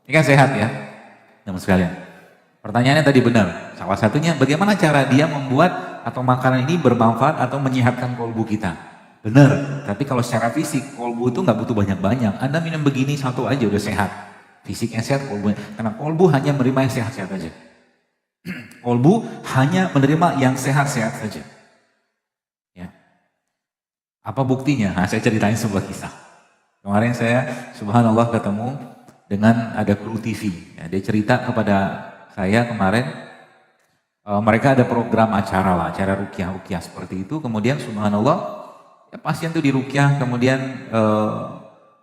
Ini kan sehat ya, teman sekalian. Pertanyaannya tadi benar. Salah satunya bagaimana cara dia membuat atau makanan ini bermanfaat atau menyehatkan kolbu kita. Benar, tapi kalau secara fisik kolbu itu nggak butuh banyak-banyak. Anda minum begini satu aja udah sehat. Fisiknya sehat, kolbunya. Karena kolbu hanya menerima yang sehat-sehat aja. Kolbu hanya menerima yang sehat-sehat saja. Ya. Apa buktinya? Nah, saya ceritain sebuah kisah. Kemarin saya subhanallah ketemu dengan ada kru TV. Ya, dia cerita kepada saya kemarin, mereka ada program acara lah, acara rukyah-rukyah seperti itu. Kemudian subhanallah, ya, pasien tuh di rukyah, kemudian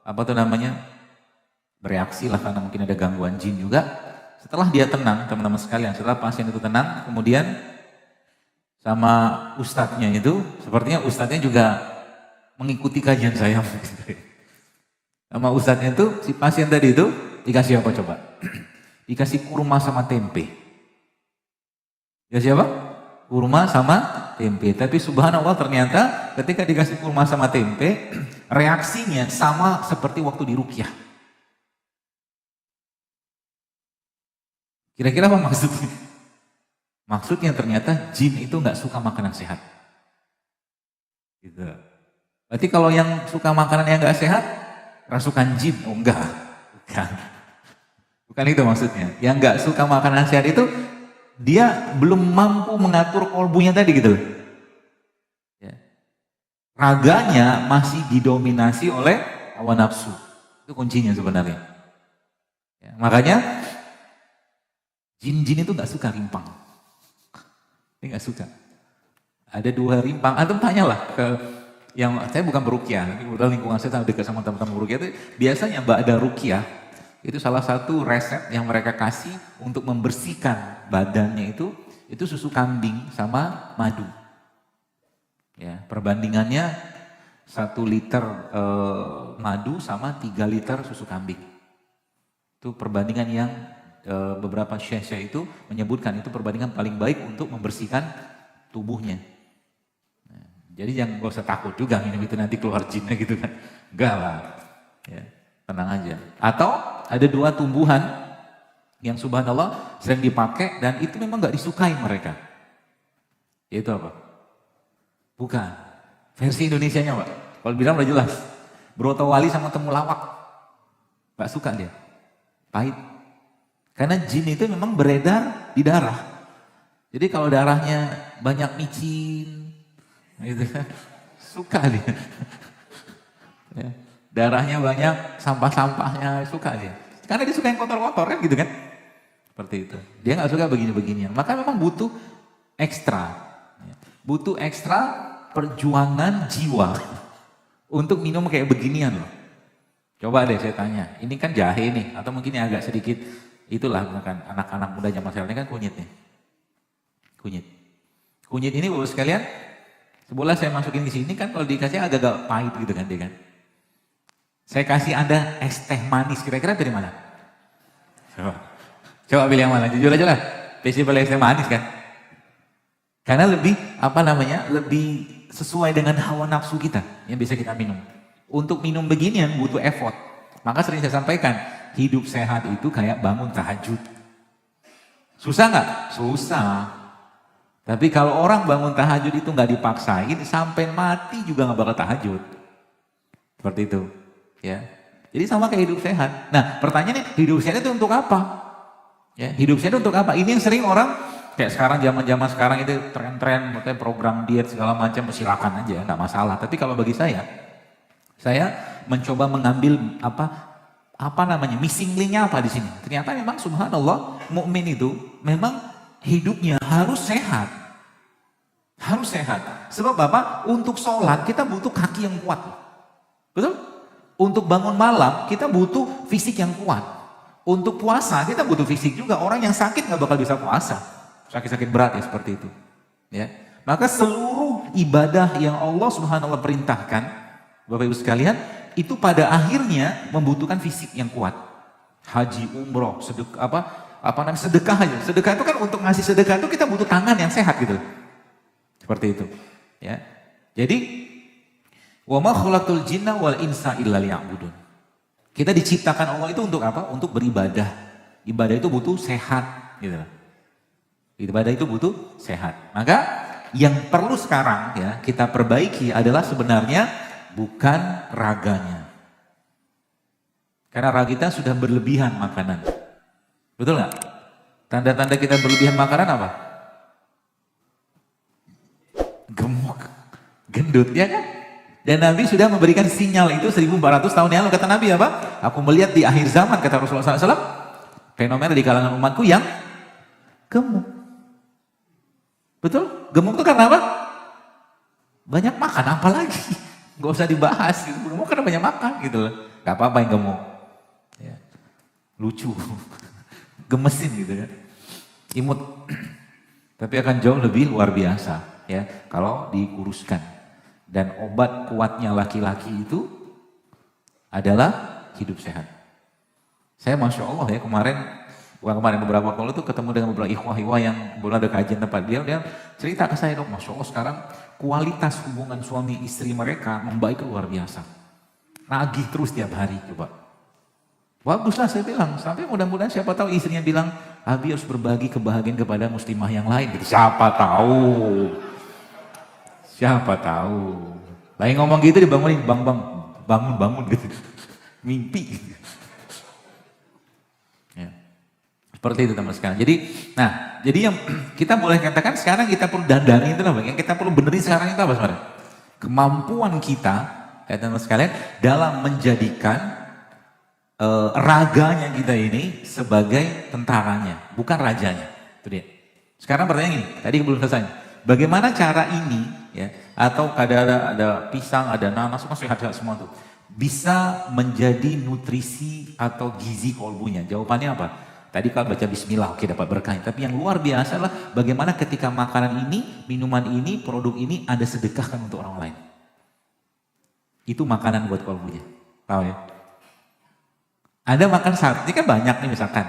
apa tuh namanya, bereaksi lah karena mungkin ada gangguan jin juga. Setelah dia tenang, teman-teman sekalian, setelah pasien itu tenang, kemudian sama ustadznya itu, sepertinya ustadznya juga mengikuti kajian saya. Sama ustadznya itu, si pasien tadi itu dikasih apa coba? Dikasih kurma sama tempe. Dikasih apa? Kurma sama tempe. Tapi subhanallah ternyata ketika dikasih kurma sama tempe, reaksinya sama seperti waktu di rukyah. Kira-kira apa maksudnya? Maksudnya ternyata jin itu nggak suka makanan sehat. Gitu. Berarti kalau yang suka makanan yang nggak sehat, rasukan jin? Oh enggak, bukan. Bukan itu maksudnya. Yang nggak suka makanan sehat itu dia belum mampu mengatur kolbunya tadi gitu. Ya. Raganya masih didominasi oleh hawa nafsu. Itu kuncinya sebenarnya. Ya, makanya jin-jin itu nggak suka rimpang. Ini nggak suka. Ada 2 rimpang. Antum tanyalah ke yang saya bukan berukyah, tapi kebetulan lingkungan saya dekat sama teman-teman berukyah itu biasanya mbak ada rukyah itu salah satu resep yang mereka kasih untuk membersihkan badannya itu susu kambing sama madu. Ya, perbandingannya 1 liter madu sama 3 liter susu kambing. Itu perbandingan yang beberapa syekh-syekh itu menyebutkan itu perbandingan paling baik untuk membersihkan tubuhnya. Nah, jadi jangan gak usah takut juga minum itu nanti keluar jinnya gitu kan. Enggak lah. Ya, tenang aja. Atau ada 2 tumbuhan yang subhanallah sering dipakai dan itu memang gak disukai mereka. Yaitu apa? Bukan. Versi Indonesianya Pak. Kalau bilang udah jelas. Brotowali sama temulawak. Gak suka dia. Pahit. Karena jin itu memang beredar di darah. Jadi kalau darahnya banyak micin, gitu, suka dia. Ya, darahnya banyak, sampah-sampahnya, suka dia. Karena dia suka yang kotor-kotor kan gitu kan. Seperti itu. Dia nggak suka begini-beginian. Maka memang butuh ekstra. Butuh ekstra perjuangan jiwa untuk minum kayak beginian loh. Coba deh saya tanya, ini kan jahe nih, atau mungkin yang agak sedikit, itulah misalkan anak-anak muda zaman sekarang ini kan kunyit nih. Kunyit. Kunyit ini Bapak sekalian, sebelah saya masukin di sini kan kalau dikasih agak-agak pahit gitu kan dia kan. Saya kasih Anda es teh manis, kira-kira dari mana? Coba pilih yang mana, jujur aja lah. Pasti pilih es teh manis kan. Karena lebih, apa namanya, lebih sesuai dengan hawa nafsu kita yang bisa kita minum. Untuk minum beginian butuh effort. Maka sering saya sampaikan, hidup sehat itu kayak bangun tahajud. Susah nggak? Susah. Tapi kalau orang bangun tahajud itu nggak dipaksain, sampai mati juga nggak bakal tahajud. Seperti itu. Ya. Jadi sama kayak hidup sehat. Nah pertanyaannya, hidup sehat itu untuk apa? Ya, hidup sehat itu untuk apa? Ini yang sering orang, kayak sekarang zaman-zaman sekarang itu tren-tren, program diet segala macam, silakan aja, nggak masalah. Tapi kalau bagi saya mencoba mengambil apa namanya, missing link-nya apa di sini. Ternyata memang subhanallah, mukmin itu memang hidupnya harus sehat. Harus sehat. Sebab apa? Untuk sholat kita butuh kaki yang kuat. Betul? Untuk bangun malam kita butuh fisik yang kuat. Untuk puasa kita butuh fisik juga. Orang yang sakit nggak bakal bisa puasa. Sakit-sakit berat ya seperti itu. Ya. Maka seluruh ibadah yang Allah subhanallah perintahkan, Bapak Ibu sekalian, itu pada akhirnya membutuhkan fisik yang kuat. Haji, umroh, sedekah aja. Sedekah itu kan untuk ngasih sedekah itu kita butuh tangan yang sehat gitu. Seperti itu. Ya. Jadi wa ma khalaqtul jinna wal insa illa liya'budun. Kita diciptakan Allah itu untuk apa? Untuk beribadah. Ibadah itu butuh sehat, gitu. Ibadah itu butuh sehat. Maka yang perlu sekarang ya kita perbaiki adalah sebenarnya bukan raganya. Karena raga kita sudah berlebihan makanan. Betul nggak? Tanda-tanda kita berlebihan makanan apa? Gemuk, gendut, ya kan? Dan Nabi sudah memberikan sinyal itu 1400 tahun yang lalu. Kata Nabi apa? Aku melihat di akhir zaman, kata Rasulullah SAW, fenomena di kalangan umatku yang gemuk. Betul? Gemuk itu karena apa? Banyak makan, apalagi? Gak usah dibahas, gitu. Gemuk karena banyak makan gitu loh. Gak apa-apa yang gemuk. Ya. Lucu, gemesin gitu kan. Imut. Tapi akan jauh lebih luar biasa ya kalau dikuruskan. Dan obat kuatnya laki-laki itu adalah hidup sehat. Saya Masya Allah ya bukan kemarin beberapa waktu itu ketemu dengan beberapa ikhwah-ikhwah yang belum ada kajian tempat dia cerita ke saya, dok, Masya Allah sekarang kualitas hubungan suami istri mereka membaik luar biasa. Nagih terus tiap hari, coba. Baguslah saya bilang, sampai mudah-mudahan siapa tahu istrinya bilang, Abi harus berbagi kebahagiaan kepada muslimah yang lain. Gitu. Siapa tahu. Siapa tahu. Lagi ngomong gitu dibangunin, bangun gitu. Mimpi. Ya. Seperti itu teman sekalian. Jadi yang kita boleh katakan sekarang kita perlu dandani itu apa? Yang kita perlu benerin sekarang itu apa sebenarnya? Kemampuan kita, teman sekalian, dalam menjadikan raganya kita ini sebagai tentaranya, bukan rajanya. Itu dia. Sekarang pertanyaan gini, tadi belum selesai. Bagaimana cara ini ya, atau ada pisang, ada nanas, semua sehat-sehat semua tuh, bisa menjadi nutrisi atau gizi kolbunya? Jawabannya apa? Tadi kalau baca bismillah, oke dapat berkah. Tapi yang luar biasa lah bagaimana ketika makanan ini, minuman ini, produk ini ada sedekahkan untuk orang lain. Itu makanan buat kolbunya. Tahu ya? Ada makan saat, ini kan banyak nih misalkan.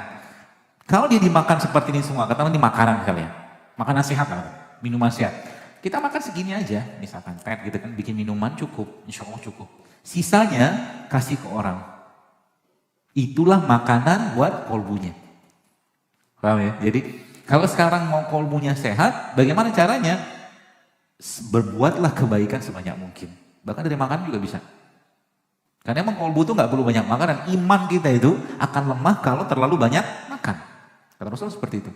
Kalau dia dimakan seperti ini semua, katakan ini makanan kalian. Makanan sehat lah, minuman sehat. Kita makan segini aja, misalkan teh gitu kan, bikin minuman cukup, insya Allah cukup. Sisanya kasih ke orang. Itulah makanan buat kolbunya. Paham ya? Jadi kalau sekarang mau kolbunya sehat, bagaimana caranya? Berbuatlah kebaikan sebanyak mungkin. Bahkan dari makan juga bisa. Karena emang kolbu itu nggak perlu banyak makan dan iman kita itu akan lemah kalau terlalu banyak makan. Kata Rasul seperti itu.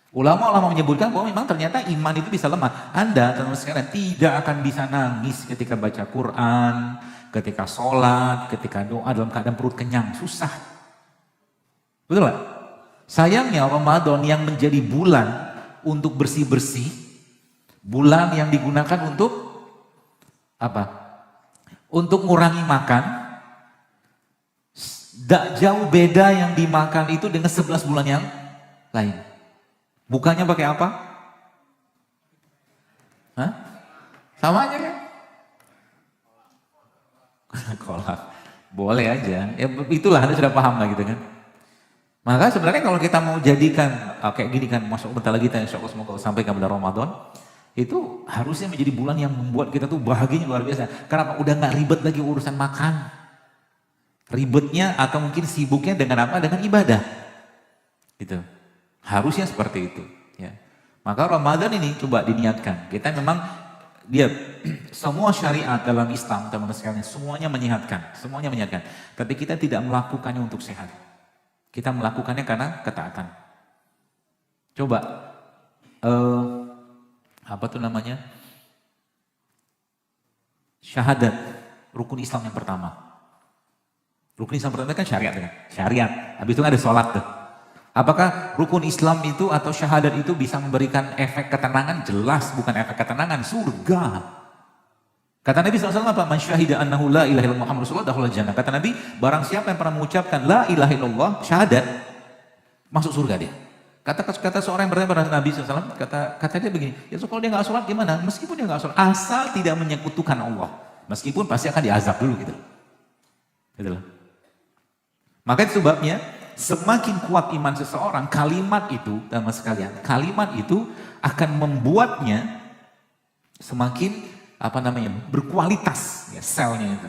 Ulama-ulama menyebutkan bahwa memang ternyata iman itu bisa lemah. Anda teman-teman sekalian tidak akan bisa nangis ketika baca Quran, ketika sholat, ketika doa dalam keadaan perut kenyang. Susah. Betul nggak? Sayangnya Ramadan yang menjadi bulan untuk bersih-bersih, bulan yang digunakan untuk apa? Untuk mengurangi makan, tidak jauh beda yang dimakan itu dengan 11 bulan yang lain. Bukannya pakai apa? Hah? Sama aja kan? Kolak. Boleh aja. Ya itulah Anda sudah paham lah gitu kan. Maka sebenarnya kalau kita mau jadikan kayak gini kan, masuk bentar lagi kita insya Allah semoga sampai kepada Ramadan. Itu harusnya menjadi bulan yang membuat kita tuh bahagianya luar biasa. Kenapa? Udah gak ribet lagi urusan makan. Ribetnya atau mungkin sibuknya dengan apa? Dengan ibadah. Gitu. Harusnya seperti itu. Ya. Maka Ramadan ini coba diniatkan. Kita memang semua syariat dalam Islam teman-teman sekalian semuanya menyehatkan. Semuanya menyehatkan. Tapi kita tidak melakukannya untuk sehat. Kita melakukannya karena ketaatan. Coba. Apa tuh namanya? Syahadat, rukun Islam yang pertama. Rukun Islam pertama kan syariat kan? Syariat. Habis itu kan ada sholat tuh. Apakah rukun Islam itu atau syahadat itu bisa memberikan efek ketenangan? Jelas bukan efek ketenangan, surga. Kata Nabi SAW apa? Man syahida annahu la ilaha illallah Muhammad Rasulullah dakhulal jannah. Kata Nabi, barang siapa yang pernah mengucapkan la ilaha illallah, syahadat, masuk surga dia. Kata seorang yang bertanya pada Nabi SAW, kata dia begini, ya so, kalau dia nggak sholat gimana? Meskipun dia nggak sholat, asal tidak menyekutukan Allah, meskipun pasti akan diazab dulu gitu. Gitu loh. Maka itu sebabnya semakin kuat iman seseorang, kalimat itu, teman sekalian, kalimat itu akan membuatnya semakin berkualitas ya, selnya itu.